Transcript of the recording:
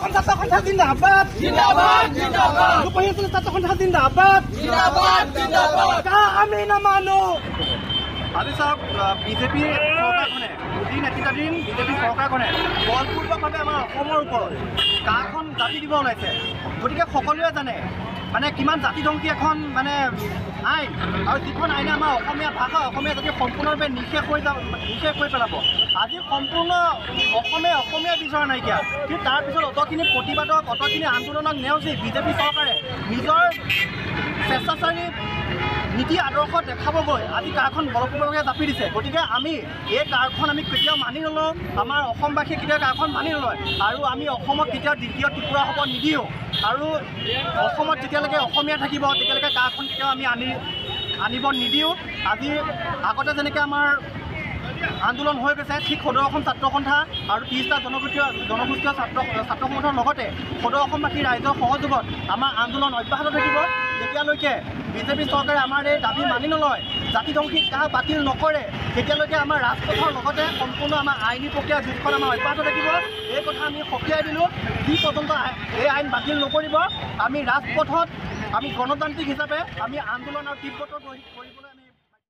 ছাত্ৰ সন্থা জিন্দাবাদ জিন্দাবাদ জিন্দাবাদ দুপৰীয়া ছাত্ৰ সন্থা জিন্দাবাদ জিন্দাবাদ জিন্দাবাদ আমি নামানো আজি চাওক বিজেপি চৰকাৰখনে মোদী নেতৃত্বাধীন বিজেপি চৰকাৰখনে বলপূৰ্বকভাৱে আমাৰ অসমৰ ওপৰত কাখন জাতি দিব ওলাইছে গতিকে সকলোৱে জানে মানে কিমান জাতিধ্বংসী এখন মানে আইন আৰু যিখন আইনে আমাৰ অসমীয়া ভাষা অসমীয়া জাতি সম্পূৰ্ণৰূপে নিষেধ কৰি পেলাব আজি সম্পূৰ্ণ অসমীয়া বিচৰা নাইকিয়া কিন্তু তাৰপিছত অতখিনি প্ৰতিবাদক অতখিনি আন্দোলনক নেওচি বিজেপি চৰকাৰে নিজৰ স্বেচ্ছাচাৰী নীতি আদৰ্শ দেখাবগৈ আজি কাৰখন বলপূৰ্বকভাৱে জাপি দিছে গতিকে আমি এই কাৰখন আমি কেতিয়াও মানি নলওঁ আমাৰ অসমবাসীয়ে কেতিয়াও কাৰখন মানি নলয় আৰু আমি অসমক কেতিয়াও দ্বিতীয় টুকুৰা হ'ব নিদিওঁ আৰু অসমত যেতিয়ালৈকে অসমীয়া থাকিব তেতিয়ালৈকে কাৰখন কেতিয়াও আমি আনিব নিদিওঁ আজি আগতে যেনেকৈ আমাৰ আন্দোলন হৈ গৈছে ঠিক সদৌ অসম ছাত্ৰ সন্থা আৰু 30টা জনগোষ্ঠীয় ছাত্ৰ সংগঠনৰ লগতে সদৌ অসমবাসী ৰাইজৰ সহযোগত আমাৰ আন্দোলন অব্যাহত থাকিব যেতিয়ালৈকে বিজেপি চৰকাৰে আমাৰ এই দাবী মানি নলয় জাতিধ্বংসী কাহ বাতিল নকৰে তেতিয়ালৈকে আমাৰ ৰাজপথৰ লগতে সম্পূৰ্ণ আমাৰ আইনী প্ৰক্ৰিয়া যুদ্ধখন আমাৰ অব্যাহত থাকিব এই কথা আমি সকীয়াই দিলোঁ যি পৰ্যন্ত এই আইন বাতিল নকৰিব আমি ৰাজপথত আমি গণতান্ত্ৰিক হিচাপে আমি আন্দোলন আৰু তীব্ৰতৰ কৰিবলৈ